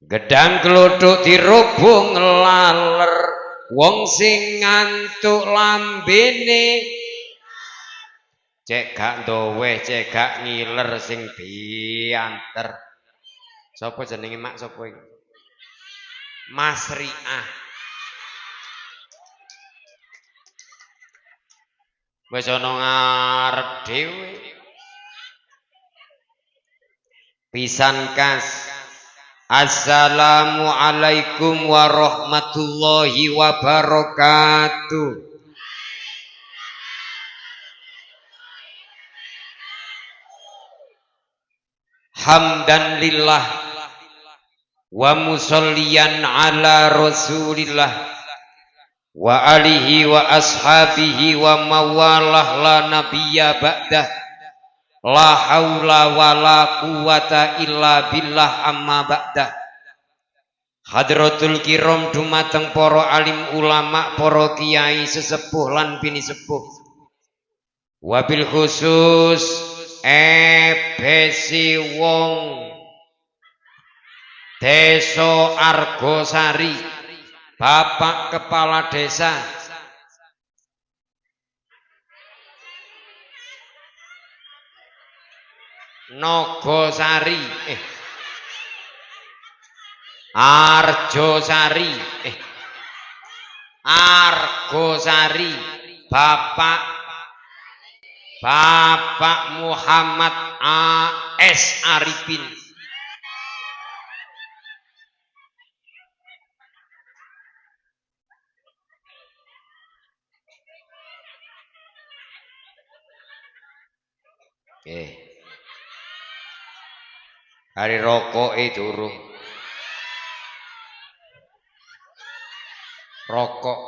Gedang kluthuk dirubung laler, wong sing ngantuk lambene cek gak ndoweh, cek gak ngiler sing dianter. Sapa jenenge mak sapa iki? Mas Riah. Wis ana ngarep dhewe. Pisan kas. Assalamualaikum warahmatullahi wabarakatuh. Hamdan lillah wa musalliyan ala rasulillah wa alihi wa ashabihi wa mawalah la nabiyya ba'dah la haula wa la quwata illa billah amma ba'dah. Hadratul kiram dumateng para alim ulama, para kiai sesepuh lan bini sepuh, wabil khusus besi wong Desa Argosari, Bapak Kepala Desa Nogosari, Arjosari, Argosari, Bapak Muhammad A.S. Arifin. Hari rokok durung. Rokok.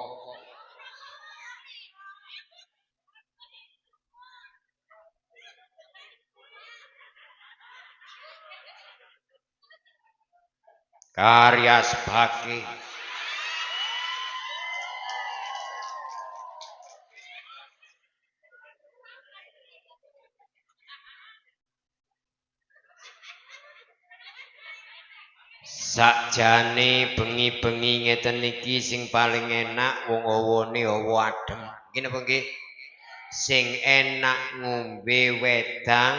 Karya Sebaki. Sakjane bengi-bengi ngeten niki sing paling enak wong awane hawa adem. Nggih napa nggih? Sing enak ngombe wedang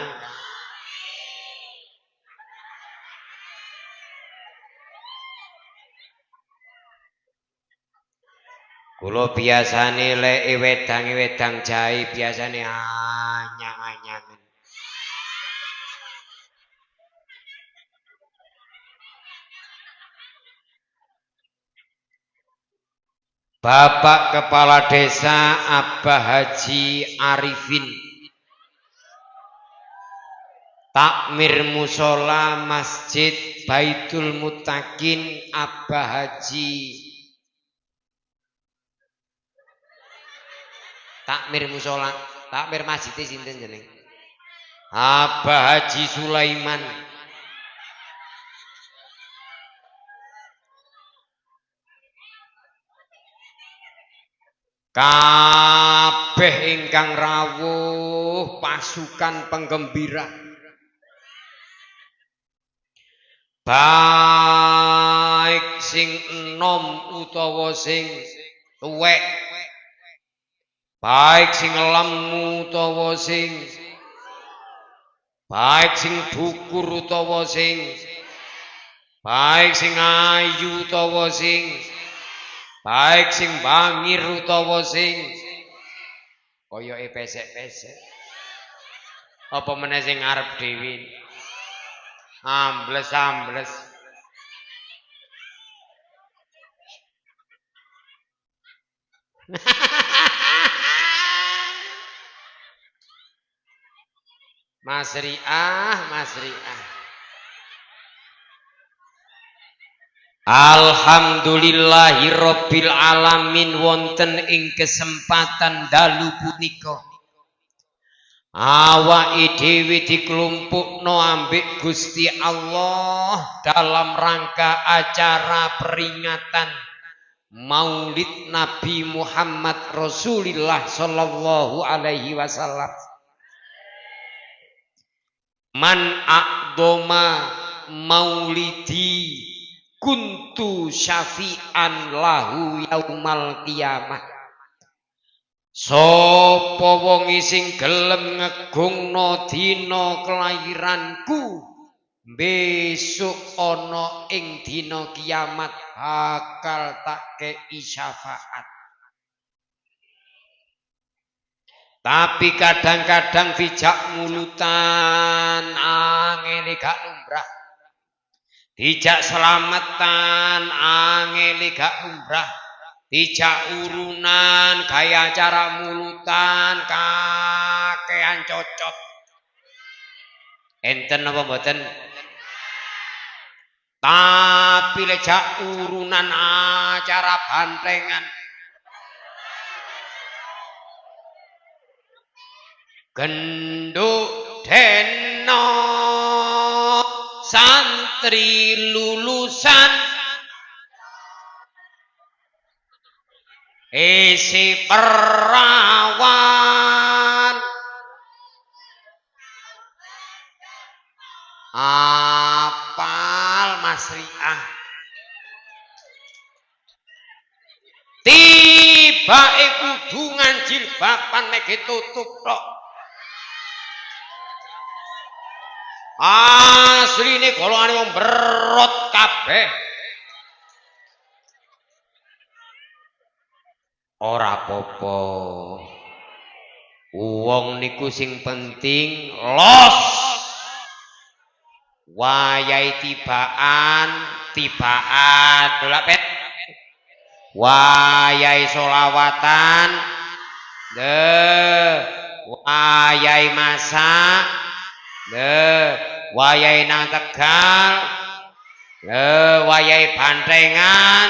kula biasane lek wedang jahe biasane anyang-anyangen. Bapak Kepala Desa Abah Haji Arifin, takmir musola Masjid Baitul Muttaqin Abah Haji, takmir musola, takmir masjid sinten jeneng? Abah Haji Sulaiman. Kabeh ingkang rawuh pasukan penggembira, baik sing enom utawa sing tuwek, baik sing lemu utawa sing baik sing dukur utawa sing baik sing ayu utawa sing baik sing bangir utawa sing koyoke pesek-pesek. Apa meneh sing ngarep dhewe. Ambles-ambles. Mas Riah. Alhamdulillahirabbil alamin wonten ing kesempatan dalu punika awake dhewe dikelompokno ambek Gusti Allah dalam rangka acara peringatan Maulid Nabi Muhammad Rasulullah sallallahu alaihi wasallam. Man aqdoma maulidi kuntu syafi'an lahu yaumal qiyamah. Sapa wong sing gelem ngegungno dina kelahiranku besok ana ing dina kiamat bakal tak kei syafaat. Tapi kadang-kadang dijak mulutan angel gak lumrah. Dijak selamatan angel gak lumrah. Dijak urunan gaya acara mulutan kakean cocot. Enten apa mboten? Tapi lejak urunan acara bantengan genduk deno santri lulusan isi perawan apal Mas Riah tiba kudungan jilbaban nek tutup tok asline golongane wong berot kabeh ora apa-apa wong niku sing penting los wayahe tibaan dolak pet wayahe solawatan wayahe masak wayahe nang Tegal wayahe bantengan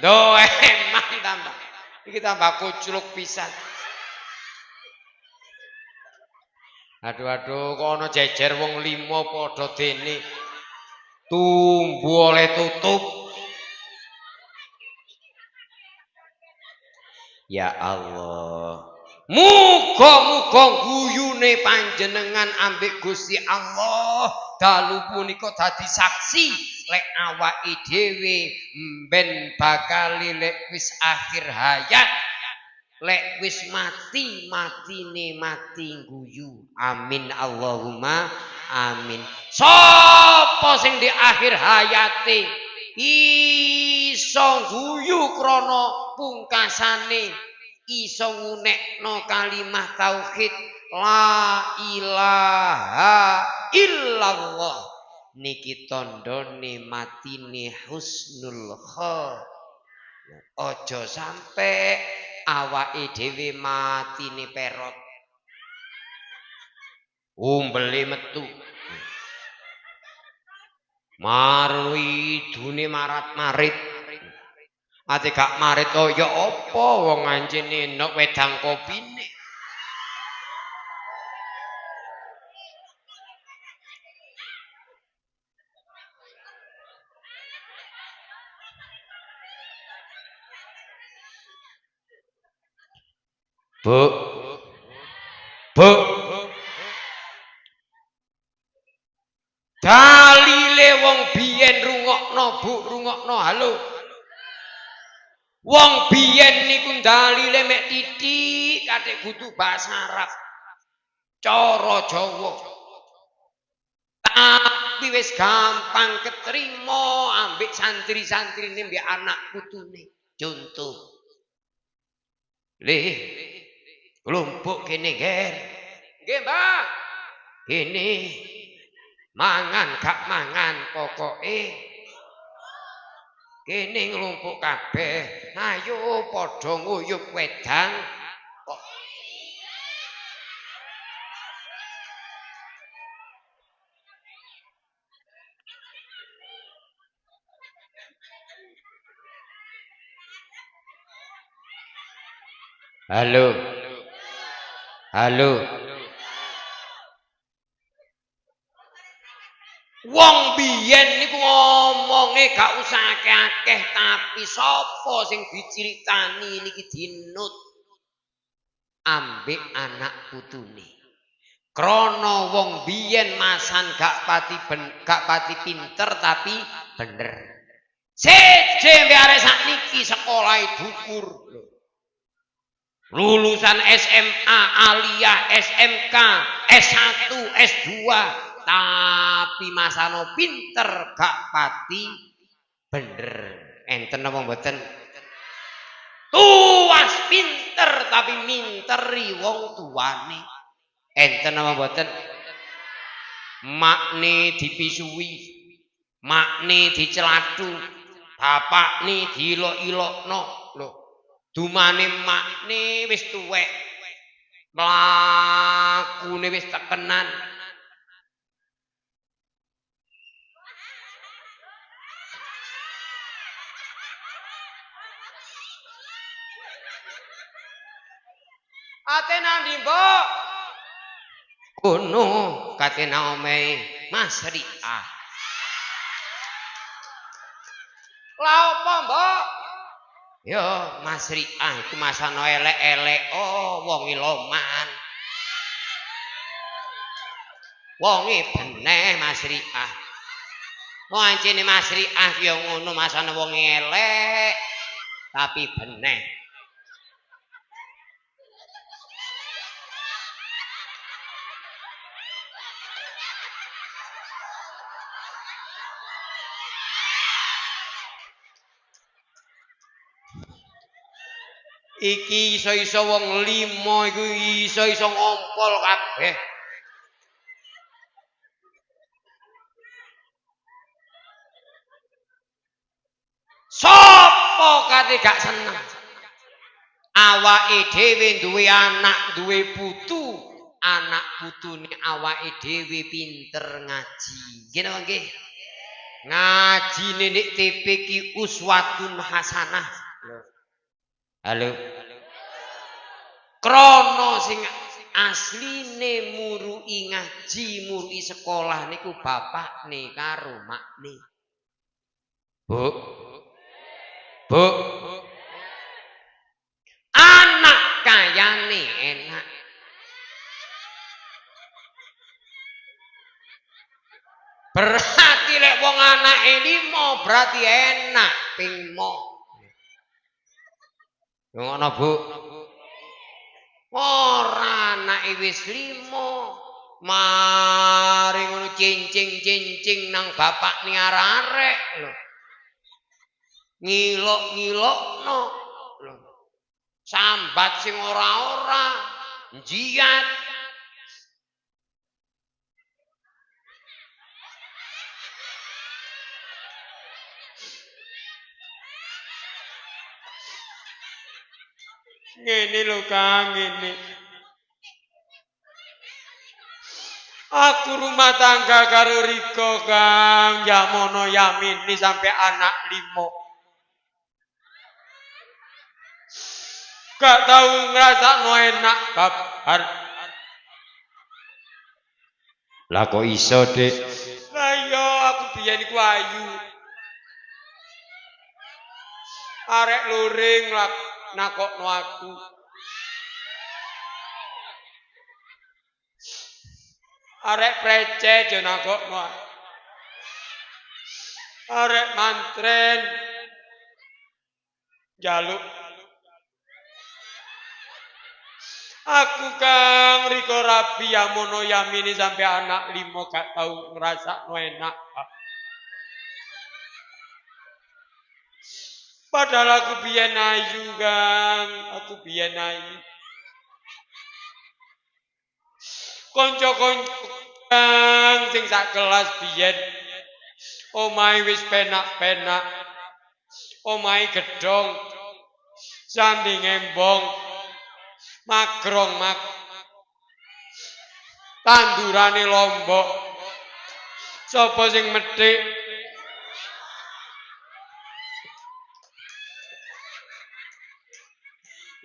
emang tambah iki tambah kucluk pisan. Aduh kono jejer wong 5 padha dene tumbu oleh tutup. Ya Allah. Muga-muga guyune panjenengan ambek Gusti Allah dalu punika dadi saksi lek awake dhewe ben bakal lek wis akhir hayat lek wis matine mati guyu. Amin Allahumma amin. Sapa sing di akhir hayate iso guyu krana pungkasane iso ngunekno kalimat tauhid la ilaha illallah niki tandane matine husnul khotimah. Aja sampe awake dhewe matine perot umbele metu marui dune marat-marit ate gak marit kaya apa wong anjene enak wedang kopine Bu dalile wong biyen rungokno Bu rungokno halo wong biyen niku dalile mek titik katik kudu bahasa Arab cara Jawa tapi wis gampang keterima ambek santri-santrine mbek anak putune contoh le kelompok kene ger nggih Mbah kene mangan gak mangan pokoke kene nglumpuk kabeh ayo padha nguyup wedang kok halo wong biyen niku ngomonge gak usah akeh-akeh tapi sapa sing diceritani niki dinut ambek anak putune Krana wong biyen masan gak pati pinter tapi bener. Seje mbek arek sakniki sekolah dhuwur. Lulusan SMA, aliyah, SMK, S1, S2, tapi masano pinter gak pati bener. Enten apa mboten? Tuwas pinter tapi minteri wong tuane. Enten apa mboten? Makne dipisui, makne dicelatu, bapakne diilok-ilokno lho. Dumane makne wis tuwek. Mlakune wis tekenan. Ate nang ndi, Mbok? Kono katena omehe Mas Riah. Lah apa, Mbok? Yo, Mas Riah iku masano elek-elek, wong iloman. Wonge beneh Mas Riah. Wancine Mas Riah yo ngono masano wong elek tapi beneh. Iki iso-iso wong 5 iku iso-iso ngompol kabeh. Sopo kate gak seneng? Awake dhewe duwe anak, duwe putu. Anak putune awake dhewe pinter ngaji. Nggih napa nggih? Ngajine nek TP ki uswatun hasanah. Halo. Krana sing asline murui ngaji, murui sekolah niku bapakne karo makne. Bu. Bu. Anak kayane enak. Berarti lek wong anake 5 berarti enak ping 5. Ngono, Bu. Ora anake wis 5. Mari ngono cincing-cincing nang bapak ni arek lho. Ngilok-ngilokno lho. Sambat sing ora-ora, njiat. Ngene lho Kang, ngene. Aku rumah tangga karo Riko Kang, Yamono Yamini sampai anak 5. Gak tahu ngrasakno enak kabar. Lah kok iso, Dik? Lah iya aku biyen iku ayu. Arek luring nakokno aku. Arek precet yo nakokno. Arek mantren jaluk. Aku Kang Riko Rabi Yamono Yamini sampai anak 5 gak tahu ngrasakno enak. Padahal aku biyen ayu Kang, aku biyen ayu. Kanca-kanca Kang sing sak kelas biyen omahe wis penak-penak. Omahe gedhong. Sanding embong. Magrong tandurane lombok. Sapa sing methik?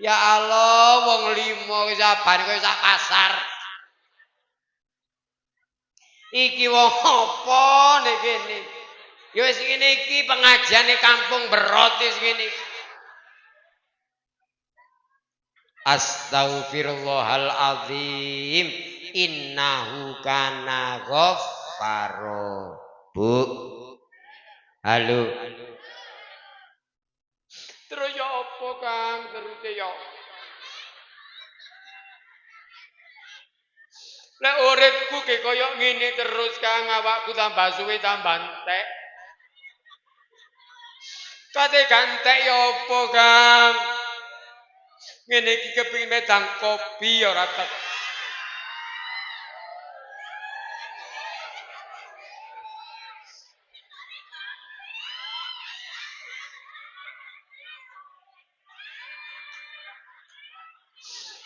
Ya Allah, wong 5 wis abane koyo sak pasar. Iki wong apa nek kene? Ya wis ngene iki pengajiane kampung Berot wis ngene. Astaghfirullahalazim. innahu kana ghaffaro. Bu. Halo. Terus ya apa Kang terus ya? Lek uripku ki kaya ngene terus Kang awakku tambah suwe tambah entek. Kate gantek ya apa Kang? Ngene iki kepengin medang kopi ora tek.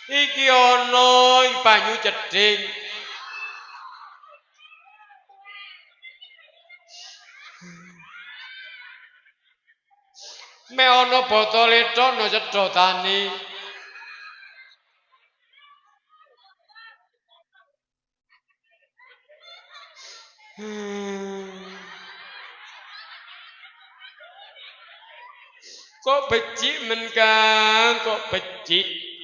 Iki ana banyu cedhing. Me ana botole tok no sedotane. Kok becik men Kang, kok becik.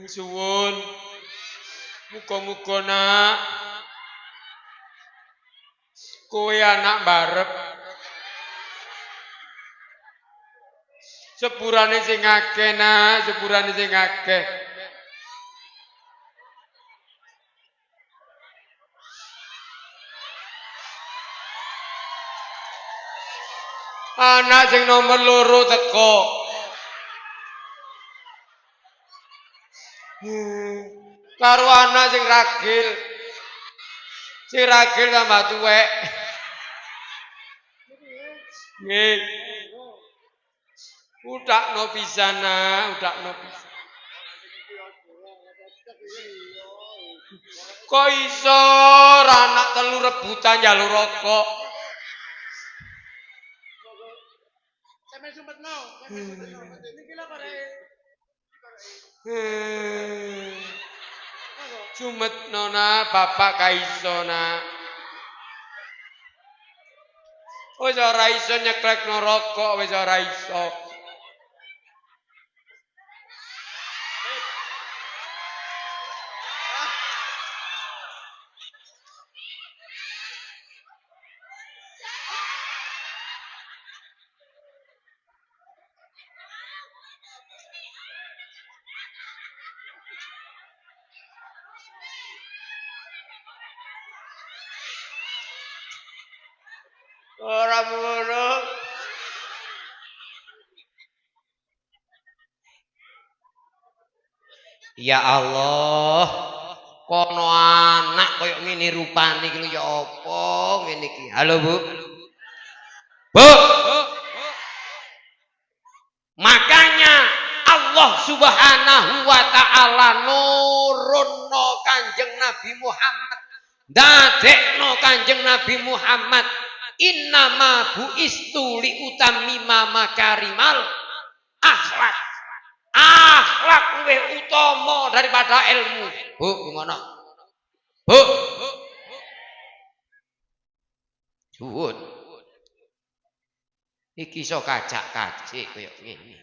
Suwun. Muga-muga nak kowe anak barep. Sepurane sing akeh nak, sepurane sing akeh. Anak sing nomor 2 teko. Karo anak sing ragil. Sing ragil tambah tuwek. Nggih. Udakno pisan nah, udakno pisan. Kok iso anak telu rebutan njaluk rokok? Sampe sumpetno, niki lho kare. Sumetno nak, bapak ka iso nak. Wis ora iso nyeklekno rokok, wis ora iso. Ora ngono. Ya Allah, kono anak koyo ngene rupane iki lho ya apa ngene iki. Halo Bu. Bu. Makanya Allah Subhanahu wa taala nurunno Kanjeng Nabi Muhammad. Dadekno Kanjeng Nabi Muhammad innama buistu li utammima makarimal akhlak. Akhlak luwih utama daripada ilmu. Bu, gimana? Bu. Suwun. Iki iso kacak-kacik kaya ngene.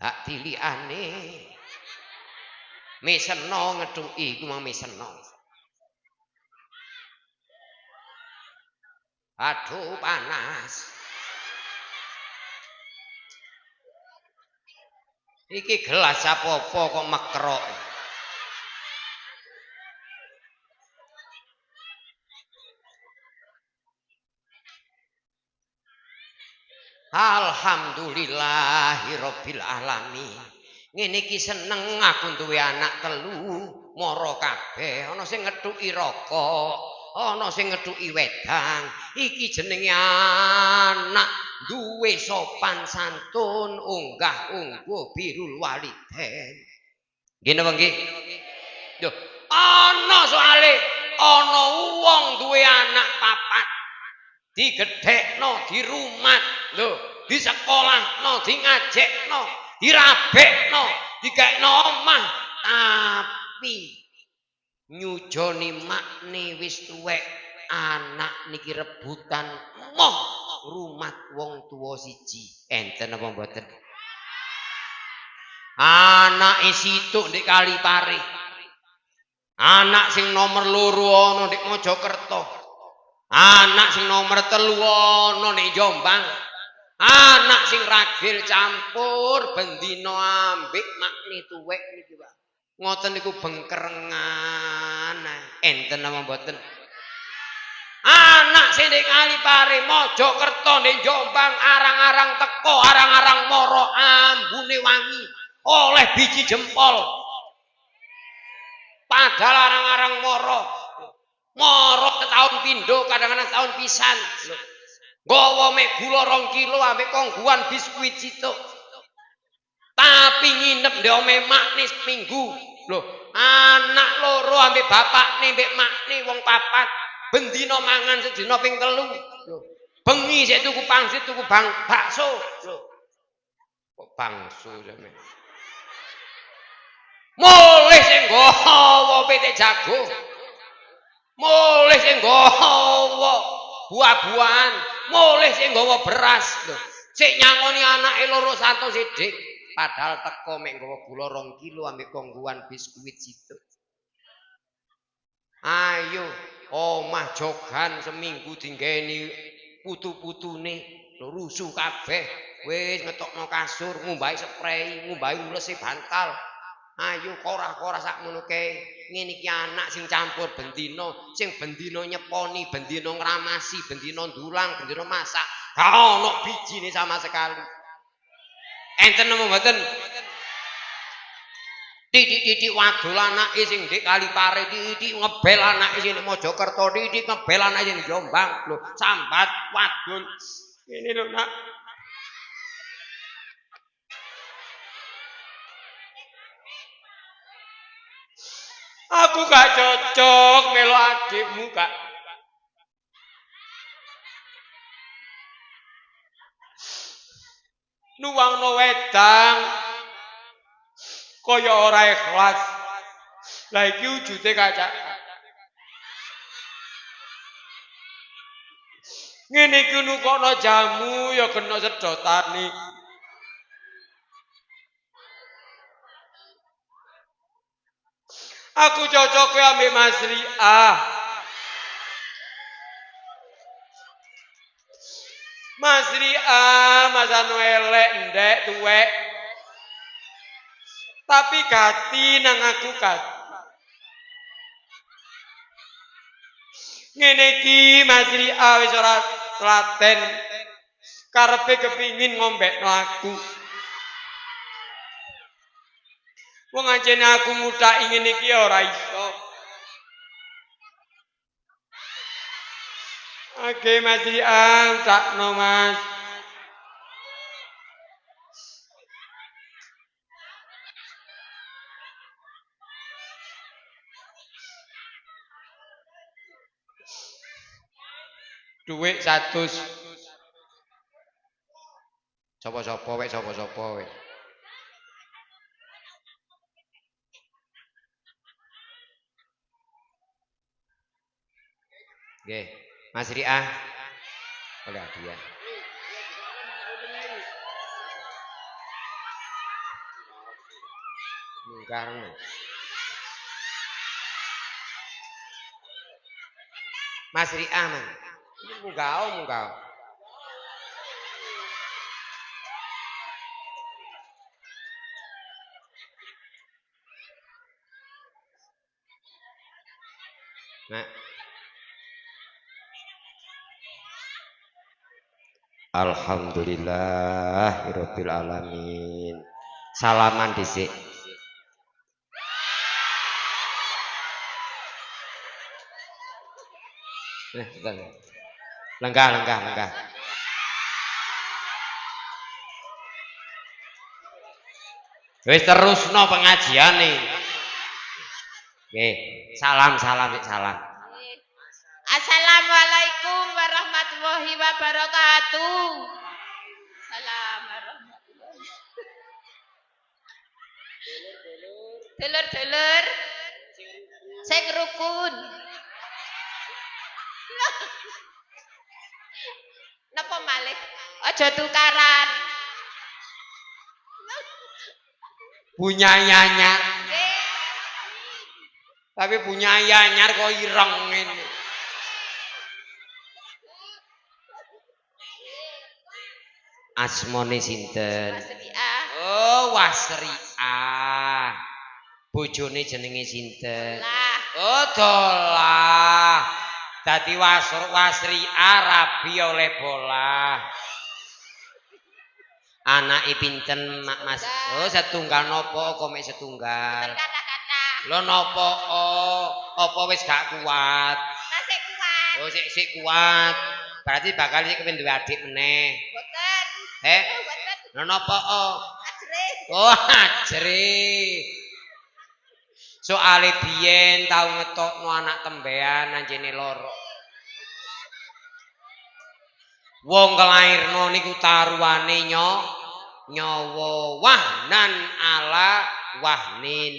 Tak tilikane. Meseno ngethuki iku mang meseno. Aduh panas. Iki gelas apa-apa kok mekrok. Alhamdulillahirabbil alamin. Ngene iki seneng aku duwe anak telu, mara kabeh. Ana sing ngethuki rokok, ana sing ngethuki wedang. Iki jenenge anak duwe sopan santun, unggah-ungguh birrul walidain. Nggih napa nggih? Yo, ana soale ana wong duwe anak papat. Digedhekno, dirumat, lho, disekolahno, ngajekno, dirabekno, dikekno omah, tapi nyujoni makne wis tuwek anak niki rebutan moh rumat wong tuwa siji enten apa mboten anak isituk ndek Kalipari anak sing nomor 2 ana ndek Mojokerto anak sing nomor 3 ana ndek Jombang anak sing ragil campur bendina ambek makne tuwek niki Pak ngoten niku bengkerengan enten apa mboten anak sing ndek Kalipari Mojokerto ndek Jombang arang-arang teko arang-arang moro ambune wangi oleh biji jempol padahal arang-arang moro tahun pindho kadang-kadang tahun pisan nggawa mek gula 2 kilo ambek kongguan biskuit situk tapi nginep ndek ome makne seminggu lho anak loro ambek bapakne ambek makne wong 4 bendina mangan sedina ping 3 lho bengi sik tuku pangsit tuku bakso lho kok bangso sampe mulih sing nggawa PT Jago mulih sing nggawa buah-buahan mulih sing nggawa beras lho sik nyangoni anake loro santo sithik padahal teko mek nggawa gula 2 kilo ambek kongguan biskuit situ ayo omah jogan seminggu dinggeni putu-putune rusuh kabeh wis ngetokno kasur ngumbahi spray ngumbahi ulese bantal ayo korah-korah sakmono kae ngene iki anak sing campur bendina sing bendina nyeponi bendina ngramasi bendina ndulang bendina masak gak ono bijine sama sekali enten apa mboten titik-titik wadul anake sing ndek Kalipari titik ngebel anake sing ndek Mojokerto titik ngebel anake sing Jombang lho sambat wadul ini lho nak aku gak cocok melo adikmu kak nuwangno wedang kaya ora ikhlas lah iki wujude kacak ngene iki nukokno jamu ya kena sedotane aku cocok ambek Mas Riah Mas Riah Mas anu elek ndek tuwek tapi gati nang aku kat ngene iki Mas Riah wis ora telaten karepe kepingin ngombekno aku wong anjene aku muthaki ngene iki ora iso oke Mas Riah sakno Mas duit 100 sapa-sapa wek sapa-sapa wek nggih Mas Riah oleh hadiah mungkarno Mas Riah man munggah nah Alhamdulillahirabbil alamin salaman dhisik lenggah wis terusno pengajiane nggih salam Assalamualaikum warahmatullahi wabarakatuh. Salam warahmatullahi. Dulur-dulur Sing rukun. Napa malih? Aja tukaran. Punya nyanyar. Nggih. Tapi punya nyanyar kok ireng ngene. Asmane sinten? Wasriah. Oh, Wasriah. Bojone jenenge sinten? Lah. Oh, Dolah. Dadi Wasriah rabi oleh bola. Anake pinten Mas? Oh, setunggal napa kok mek setunggal? Kata-kata. Lho napa apa wis gak kuat? Tasik kuat. Oh, sik kuat. Berarti bakal iki kepin duwe adik meneh. Boten. Boten. Lho napa Ajre. Oh, ajre. Soale biyen tau ngetokno anak tembean anjene loro. Wong kelairno niku taruhane nyawa wahnan ala wahnin.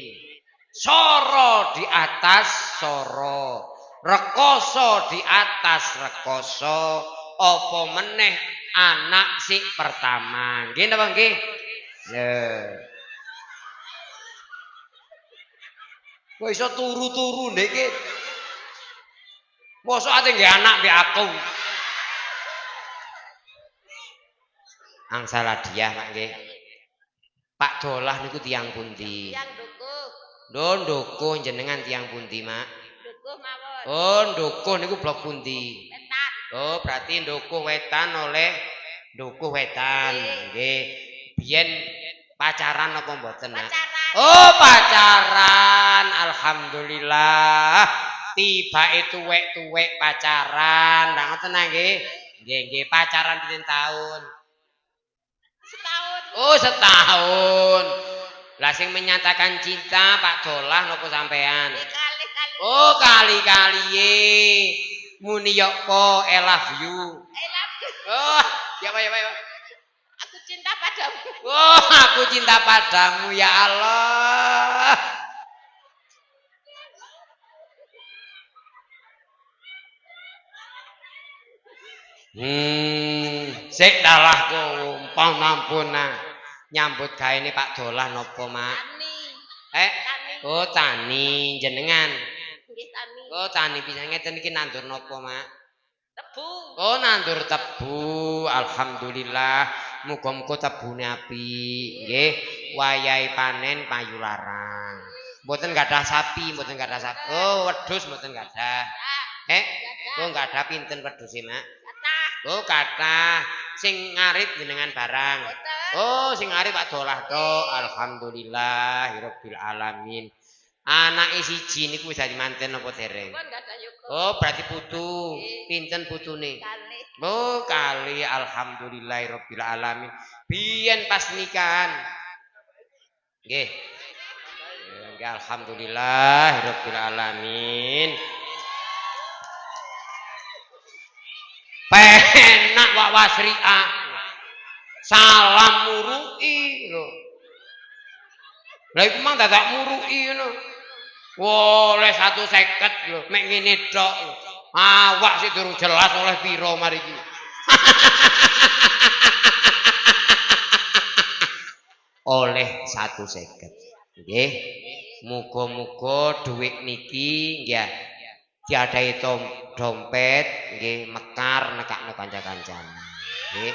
Soro di atas soro, rekoso di atas rekoso, apa meneh anak sing pertama. Nggih napa nggih? Kok iso turu-turu ndek iki? Mosok ate nggih anak mbek aku. Angsal hadiah Mak nggih. Pak Dolah niku tiyang pundi? Tiyang dukuh. Lho ndukuh jenengan tiyang pundi, Mak? Dukuh mawon. Oh, ndukuh niku blok pundi? Wetan. Oh, berarti ndukuh wetan oleh ndukuh wetan. Nggih. Biyen pacaran apa mboten, Mak? Pacaran. Oh, pacaran. Alhamdulillah. Tibake tuwek-tuwek pacaran. Lah ngoten nggih. Nggih, pacaran pinten tahun? Setahun. Oh, setahun. Lah sing menyatakan cinta Pak Dolah napa sampean? Kali-kali. Oh, kali-kali. Muni yo po I love you. I love you. Oh, ya Pak. Aku cinta padamu. Oh, aku cinta padamu ya Allah. Sik dalah kok ampun nyambut gaene Pak Dolah napa, Mak? Tani. Oh, tani jenengan. Nggih tani. Oh, tani pisan ngeten iki nandur napa, Mak? Tebu. Oh, nandur tebu. Alhamdulillah. Muga-muga tebune apik. Nggih, wayahe panen payu larang. Mboten gadah sapi, mboten gadah sapi. Oh, wedhus mboten gadah. Oh, gadah pinten wedhuse, Mak? Oh, kathah. Sing ngarit jenengan barang. Oh, sing ngarit Pak Dolah to. Alhamdulillahirabbil alamin. Anake siji niku wis dadi manten apa dereng? Oh, berarti putu. Pinten putune? Kali. Oh, kali alhamdulillahirabbil alamin. Biyen pas nikahan. Nggih. Nggih, alhamdulillahirabbil alamin. Penak Pak Wasriah. Salam murui lho. Lah iku mang dadak murui ngono. Oleh 150 lho, mek ngene tok lho. Awak sik durung jelas oleh piro mariki. Oleh 150. Nggih. Muga-muga dhuwit niki nggih diadahi dompet nggih mekar nekakno kanca-kancane. Nggih.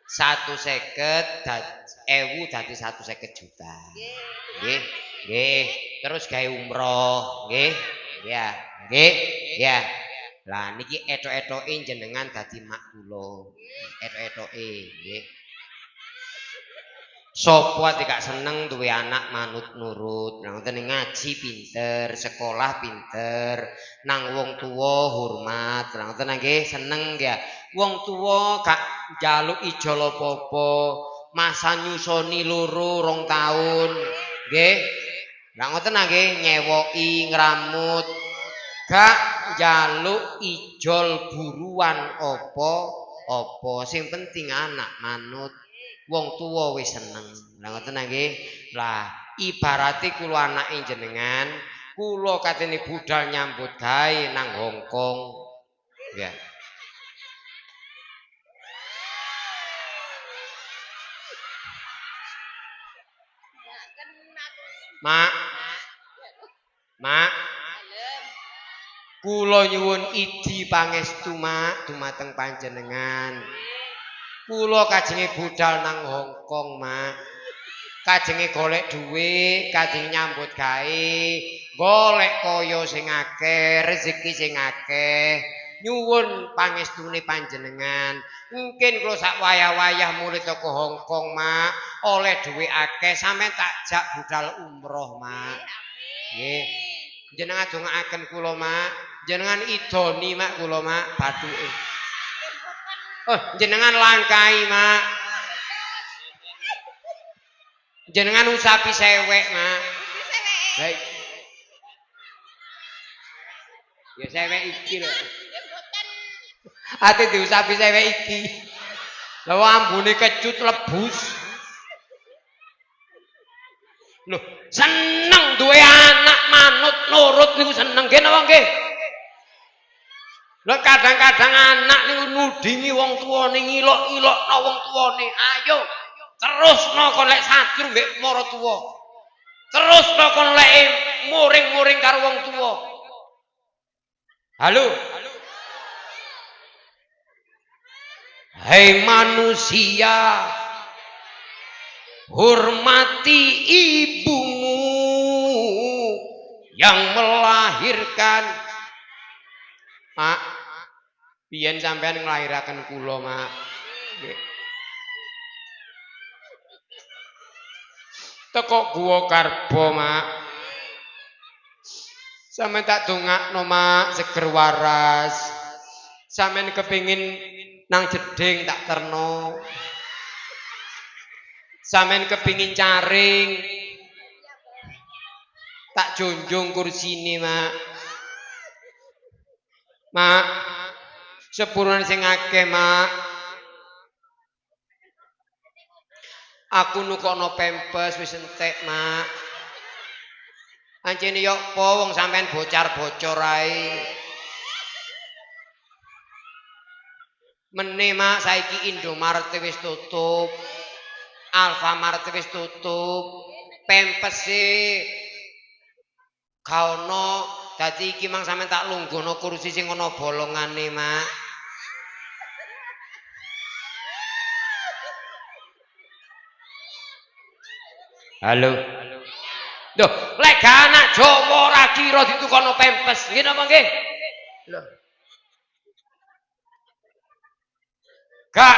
150.000 dadi 150 juta. Nggih. Nggih. Terus gawe umroh, nggih. Ya, nggih. Ya. Lah niki etok-etoke jenengan dadi mak kula. Etok-etoke, nggih. Sapa gak seneng duwe anak manut nurut. Nah, ngoten ngaji pinter, sekolah pinter, nang wong tuwa hormat. Lah ngoten nggih seneng ya. Wong tuwa gak njaluk ijol apa-apa, masa nyusoni 2 tahun. Nggih. Lah ngoten nggih nyewoki ngramut. Gak njaluk ijol buruan apa-apa. Sing penting anak manut. Wong tuwa wis seneng. Lah ngoten nggih. Lah ibarate kula anake jenengan, kula katene budal nyambut gawe nang Hong Kong. Ya. Mak. Mak. Kula nyuwun idi pangestu Mak dumateng panjenengan. Kula kajenge budal nang Hong Kong Mak. Kajenge golek dhuwit, kajeng nyambut gawe, golek kaya sing akeh, rezeki sing akeh. Nyuwun pangestune panjenengan. Mungkin kula sak wayah-wayah mulih teko Hong Kong Mak, oleh dhuwit akeh sampean tak jak budal umroh Mak. Nggih. Jenengan dongaaken kula Mak. Jenengan idoni Mak kula Mak bathuke. Oh, jenengan langkai Mak. Jenengan usapi sewek Mak. Baik. Ya sewek iki lho. Ate diusapi sewek iki. Lha ambune kecut lebus. Loh, seneng duwe anak manut nurut niku seneng nggih napa nggih? Lha kadang-kadang anak niku nudingi wong tuwane, ngilok-ilokno wong tuwane. Ayo, terusno kon lek sadurung mbek mara tuwa. Terusno kon lek muring-muring karo wong tuwa. Halo. Hai manusia, hormati ibumu yang melahirkan. Mak, biyen sampean nglahiraken kula, Mak. Nggih. Teko Guwa Karbo, Mak. Sampeyan tak dongakno, Mak, seger waras. Sampeyan kepengin nang jeding tak terno. Sampeyan kepengin caring. Tak junjung kursine, Mak. Mak, sepurane sing akeh, Mak. Aku nukokno pempes wis entek, Mak. Ancene yo apa wong sampean bocar-bocor ae. Mene Mak saiki Indomaret wis tutup. Alfamart wis tutup. Pempese ga ono. Dadi iki mang sampean tak lungguhno kursi sing ana bolongane, Mak. Halo. Loh, lek anak Jawa ora kira ditukono pempes, nggih napa nggih? Lho. Gak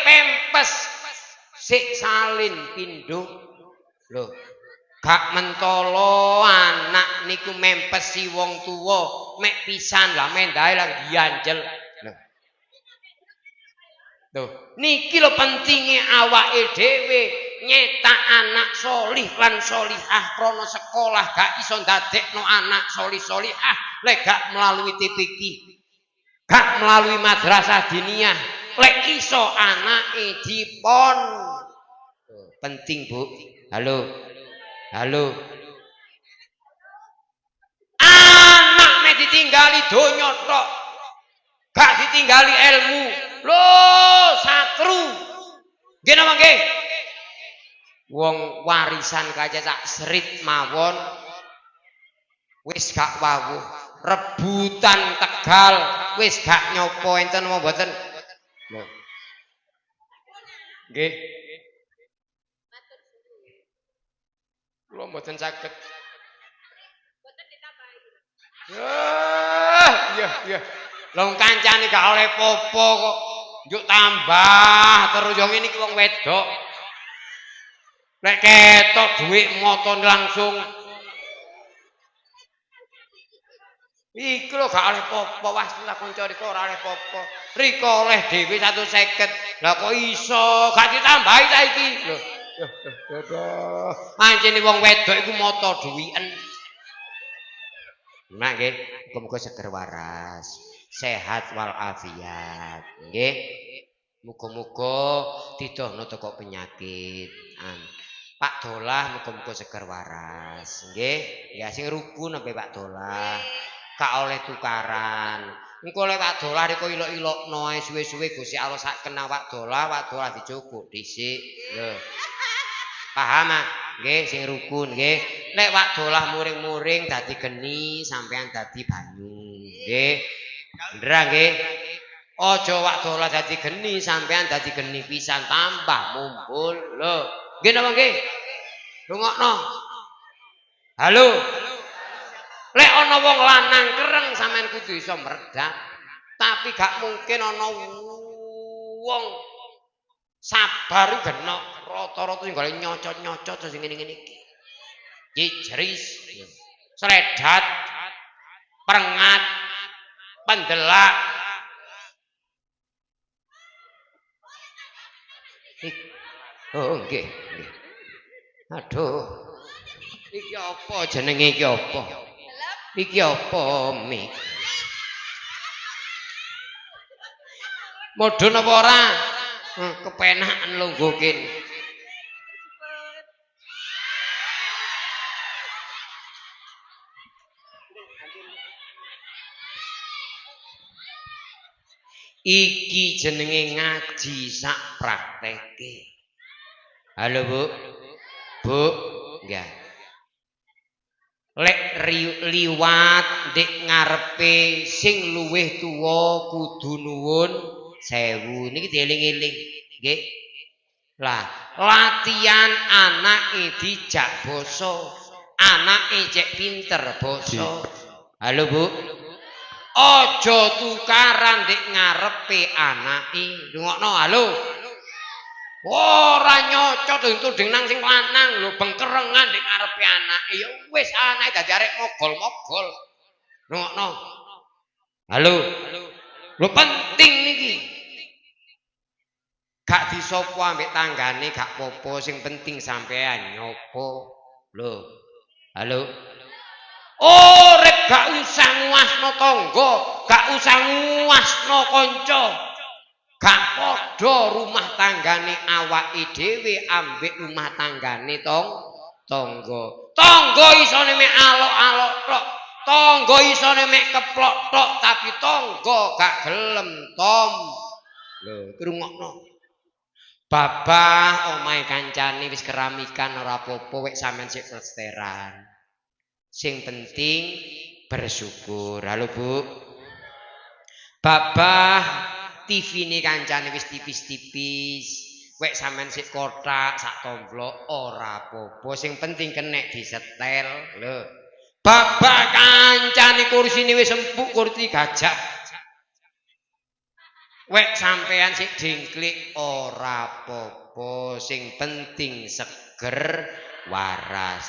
pempes sik salin pindho. Lho. Gak mentolo anak niku mempesi wong tuwa, mek pisan lah mendahe lah dianjel. Lho. Tuh, niki lho pentinge awake dhewe nyetak anak solih lan solihah krana sekolah gak iso ndadekno anak solih-solihah lek gak melalui TPQ, gak melalui madrasah diniyah, lek iso anake dipon. Penting, Bu. Halo. Halo. Anak nek ditinggali donya tok, gak ditinggali ilmu. Loh, satru. Nggih napa nggih? Wong warisan kaca sak serit mawon wis gak wawuh. Rebutan Tegal wis gak nyopo enten apa mboten? Lho. Nggih. Kula mboten saged. Mboten ditambahi. Iya. Lah kancane gak oleh popo kok. Njuk tambah terus yo ngene iki wong wedok. Nek ketok dhuwit moton langsung. Iku lho gak oleh popo, wis tak kanca riko ora oleh popo. Riko oleh dhewe 150. Lah kok iso gak ditambahi saiki? Lho. Pancene wong wedok iku moto dhuwiten. Mak nggih, muga-muga seger waras, sehat wal afiat. Nggih. Muga-muga didohno teko penyakit. Pak Dolah muga-muga seger waras. Nggih, ya sing rukun sampe Pak Dolah. Gak oleh tukaran. Engko oleh Pak Dolah kok ilok-ilokno ae suwe-suwe Gusti Allah sak kena Pak Dolah dicukuk dhisik. Lho. Paham ah? Nggih, sing rukun nggih. Nek Pak Dolah muring-muring dadi geni sampean dadi banyu. Nggih. Ndra nggih. Aja Pak Dolah dadi geni sampean dadi geni pisan tambah mumbul. Lho. Nggih napa nggih? Rungokno. Halo. Lek ana wong lanang kereng sampean kudu iso mredhat. Tapi gak mungkin ana wong sabar genok rata-rata sing gale nyocot-nyocot sing ngene-ngene iki. Jijris. Sredat. Prengat. Pendelak. Oh nggih. Aduh. Iki apa jenenge iki apa? Iki apa mik? Modun apa ora? Kepenakan lungguhin. Iki jenenge ngaji sak prakteke. Halo Bu. Bu, enggak. Lek liwat ndek ngarepe sing luwih tuwa kudu nuwun sewu. Niki dieling-eling, nggih. Lah, latihan anake dijak basa, anake cek pinter basa. Halo Bu. Aja tukaran ndek ngarepe anake. Rungokno, halo. Ora nyocot tuding nang sing lanang lho bengkerengan ndek ngarepe anake ya wis anake dadi arek mogol-mogol. Rungokno. Halo. Lho penting niki. Gak disopo ambek tanggane gak popo sing penting sampean nyopo. Lho. Halo. Oh, rek gak usah nguasno tangga, gak usah nguasno kanca. Gak padha rumah tanggane awake dhewe ambek rumah tanggane tangga. Tangga isone mek alok-alok tok. Tangga isone mek keplok tok, tapi tangga gak gelem tom. Lho, krungokno. Babah omahe kancane wis keramikan ora apa-apa wek sampean sik plesteran. Sing penting bersyukur. Halo Bu. Babah TV ini kancane wis tipis-tipis. Wek sampean sik kotak sak tomblok ora apa-apa. Sing penting kenek disetel. Lho. Babah kancane kursine wis empuk kursi gajah. Wek sampean sik dingklik ora apa-apa. Sing penting seger waras.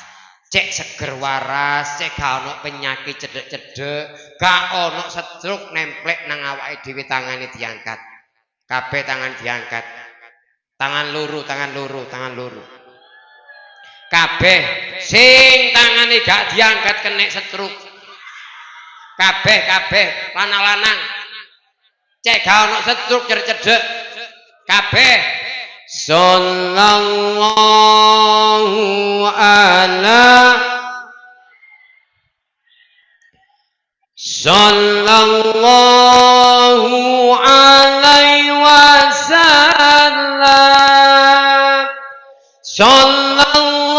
Cek seger waras, cek gak ono penyakit cedek-cedek, gak ono stroke nemplek nang awake dhewe tangane diangkat. Kabeh tangan diangkat. Tangan loro. Kabeh sing tangane gak diangkat kenek stroke. Kabeh lanang-lanang. Cek gak ono stroke cedek-cedek. Kabeh sallallahu alaihi wasallam sallallahu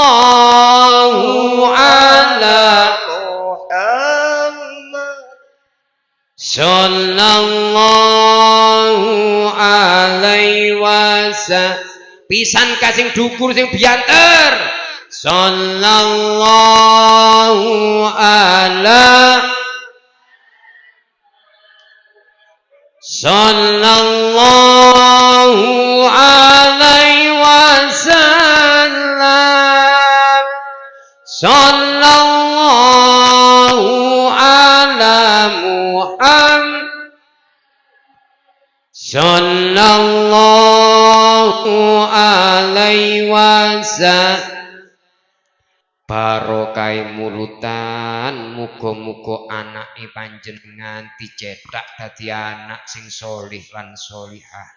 ala Muhammad sallallahu alaihi wasallam pisan kasing dukur sing bianter sallallahu ala sallallahu alaihi wasallam sallallahu ala Muhammad sallallahu alaihi wasallam. Barokai mulutan muga-muga anake panjenengan dicetak dadi anak sing solih lan solihah.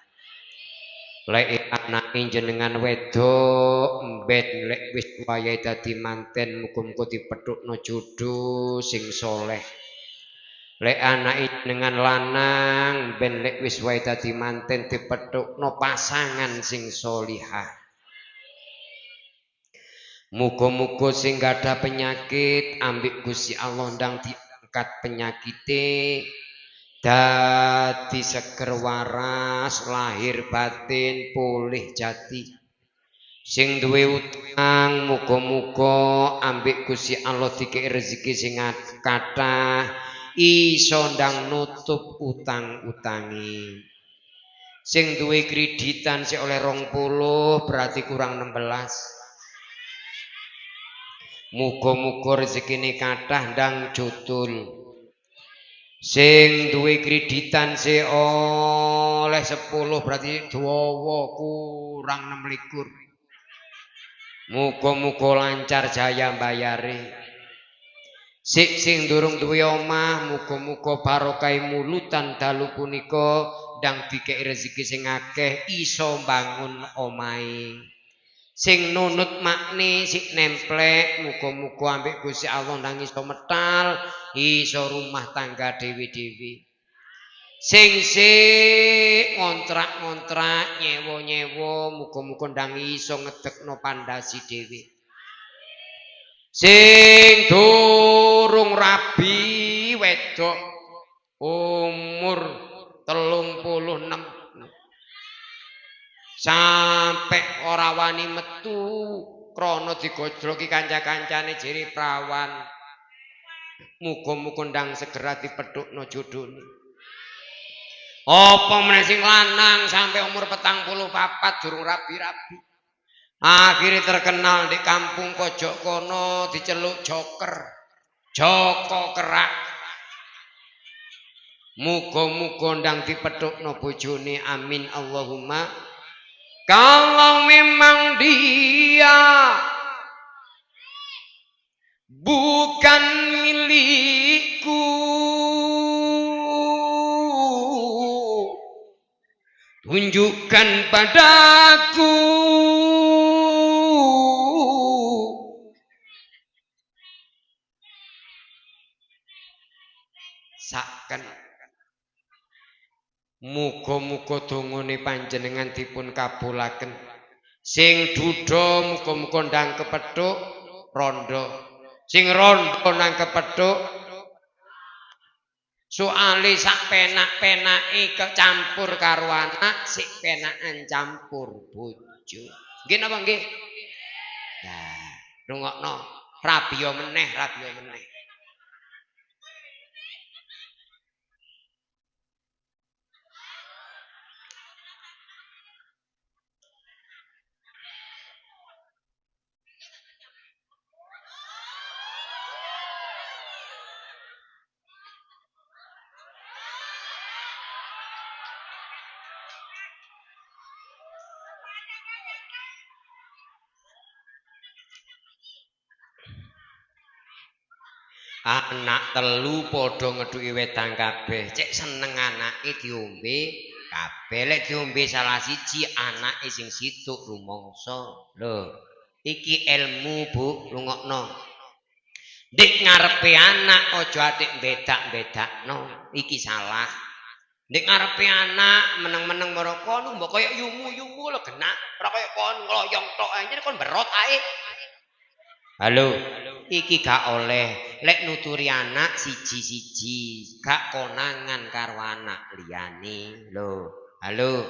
lek anake jenengan wedok ben lek wis wayahe dadi manten muga-muga dipethukno jodoh sing soleh. Lek anake jenengan lanang ben lek wis wae dadi manten dipethukno pasangan sing solihah. Muga-muga sing gadah penyakit ambek Gusti Allah ndang diangkat penyakite dadi seger waras lahir batin pulih jati. Sing duwe utang muga-muga ambek Gusti Allah dikei rezeki sing kathah iso ndang nutup utang-utangi. Sing duwe kreditan sik oleh 20 berarti kurang 16. Muga-muga rezekine kathah ndang judul. Sing duwe kreditan sik oleh 10 berarti dawa kurang 26. Muga-muga lancar jaya bayare. Sing durung duwe omah muga-muga barokah mulutan dalu punika ndang dikei rezeki sing akeh iso bangun omahe. Sing nunut makne sik nemplek muga-muga ambek Gusti Allah ndang iso metal iso rumah tangga dewi-dewi. Sing ngontrak-ngontrak nyewa-nyewa muga-muga ndang iso ngedekno pandasi dhewe. Sing durung rabi wedok umur 36 sampai ora wani metu krana digojloki kanca-kancane jere prawan. Muga-muga ndang segera dipethukno jodhone. Apa meneh sing lanang sampai umur 44 durung rabi-rabi. Akhirnya terkenal di kampung pojok kono diceluk joker. Joko Kerak. Muga-muga ndang dipethukno bojone amin Allahumma. Kalau memang dia bukan milikku, tunjukkan padaku saken. Muga-muga dongane panjenengan dipun kabulaken. Sing duda muga-muga ndang kepethuk rondo. Sing rondo nang kepethuk soale sak penak-penake kecampur karo anak, sik penakan campur bojo. Nggih napa nggih? Nah, rungokno. Rabiya meneh, rabiya meneh. Anak telu padha ngedhuki wedang kabeh. Cek seneng anake diombe kabeh. Lek diombe salah siji anake sing situk rumangsa. Lho, iki ilmu, Bu, rungokno. Dik ngarepe anak aja atik bedak-bedakno. Iki salah. Dik ngarepe anak meneng-meneng marang kono mbok kaya yumu-yumu lho genak. Ora kaya kon ngloyong tok ae, kon berot ae. Halo, iki gak oleh. Lek nuturi anak siji-siji, gak konangan karo anak liyane. Lho, halo.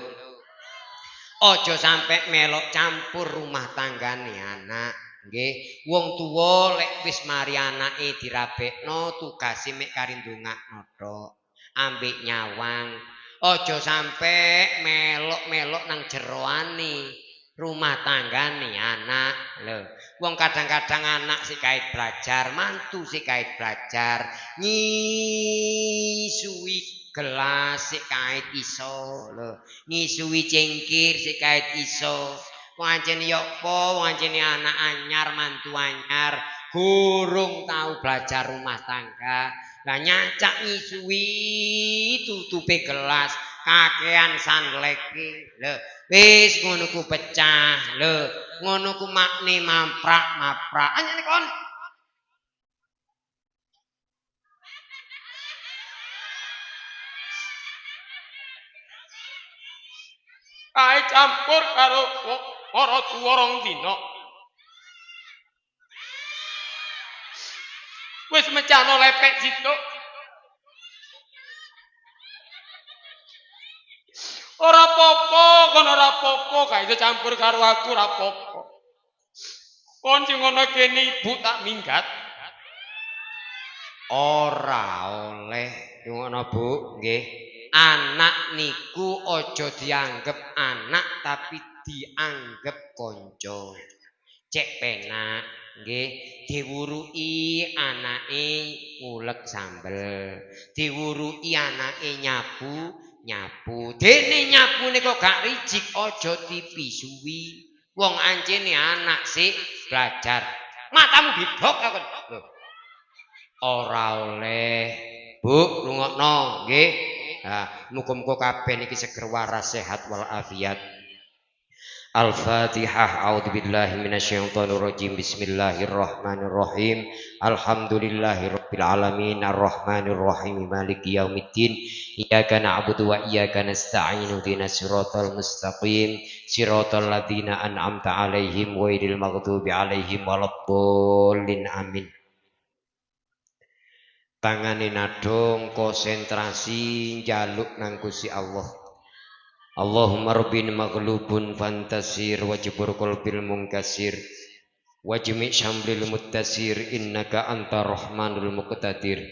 Aja sampe melok campur rumah tanggane anak, nggih. Wong tuwa lek wis mari anake dirabekno, tugase mek kari ndongakno tok. Ambek nyawang. Aja sampe melok-melok nang jeroane rumah tanggane anak. Lho, wong kadang-kadang anak sik kait belajar, mantu sik kait belajar, nyisui gelas sik kait iso. Lho, nyisui cengkir sik kait iso. Wong anjene yo apa, wong anjene anak anyar, mantu anyar, gurung tahu belajar rumah tangga. Lah nyacak nyisui tutupe gelas, kakean sanleki lho wis ngono ku pecah lho ngono ku makne maprak anyane kon kae campur karo para tuwa dina wis mecano lepek situ ora apa-apa kon ora apa-apa kae campur karo aku ora apa-apa kon sing ngono kene ibu tak minggat ora oleh ngono Bu nggih anak niku aja dianggep anak tapi dianggep kanca cek penak nggih diwuruki anake ngulek sambel diwuruki anake nyapu dene nyapune kok gak rijik aja dipisuwi wong anjene anak sik belajar matamu didok aku lho ora oleh Bu rungokno nggih muga-muga kabeh niki seger waras sehat walafiat Al-Fatihah. A'udzubillahi minasyaitonir rajim. Bismillahirrahmanirrahim. Alhamdulillahirabbil alamin arrahmanir rahim maliki yaumiddin. Iyyaka na'budu wa iyyaka nasta'in. Ihdinas siratal mustaqim. Siratal ladzina an'amta 'alaihim ghairil maghdubi 'alaihim waladdallin. Amin. Tangane nadong konsentrasi njaluk nang Gusti Allah. Allahumma rabbina maghlubun fantasir wajbur qalbil munkasir wajmi syamlil muttasir innaka anta rahmanul muqtadir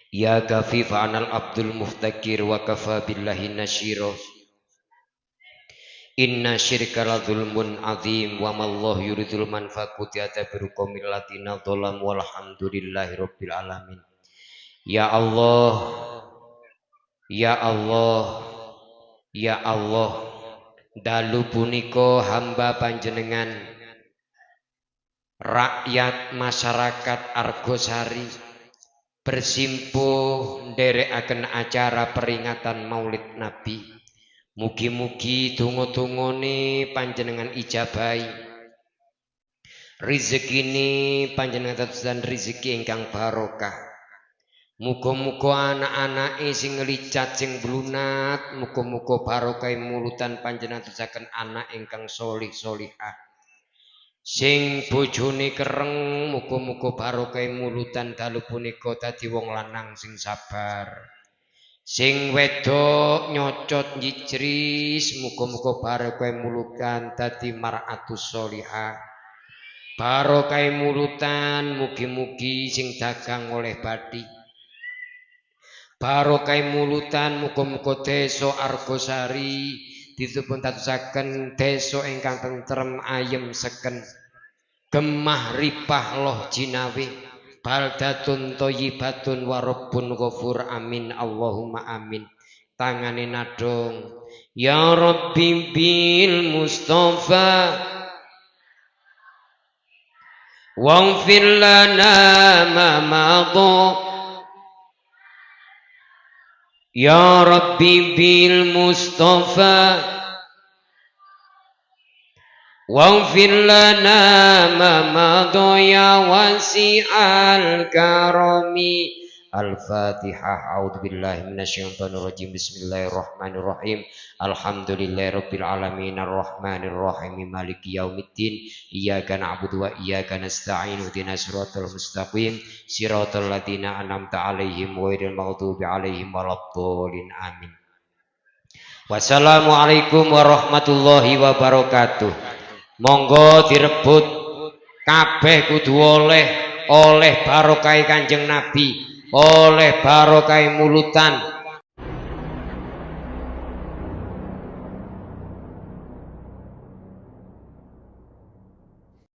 ya kafif anal abdul muhtakir wa kafa billahi nasyira inna syirka la zulmun azim wa mallahu yuridul manfaquti atabiru qawmil ladina dhalam walhamdulillahi rabbil alamin ya Allah ya Allah ya Allah dalu punika hamba panjenengan rakyat masyarakat Argosari bersimpuh nderekaken acara peringatan Maulid Nabi mugi-mugi donga-dongane panjenengan ijabahi rezekine panjenengan tetesan rezeki ingkang barokah muga-muga anak-anake sing ngelicat sing blunat muga-muga barokah mulutan panjenengan tetesaken anak ingkang sholih sholihah sing bojone kereng muga-muga barokah mulutan dalu punika dadi wong lanang sing sabar sing wedok nyocot njijris muga-muga barokah mulutan dadi mar'atus sholihah barokah mulutan mugi-mugi sing dagang oleh bathi barokah mulutan muga-muga desa Argosari ditipun dadosaken desa ingkang tentrem ayem seken gemah ripah loh jinawi baldatun thayyibatun wa rabbun ghafur amin Allahumma amin tangane nadong ya rabbi bil mustafa waghfir lana ma madha ya rabbi bil mustafa waghfir lana ma madha ya wasi'al karami Al-Fatihah. A'udzubillahi minasyaitonir rajim. Bismillahirrahmanirrahim. Alhamdulillahirabbil alamin arrahmanir rahim maliki yaumiddin. Iyyaka na'budu wa iyyaka nasta'in. Ihdinas siratal mustaqim. Siratal ladzina an'amta 'alaihim ghairil maghdubi 'alaihim waladdallin. Amin. Wassalamualaikum warahmatullahi wabarakatuh. Monggo direbut kabeh kudu oleh barokah Kanjeng Nabi, oleh barokah mulutan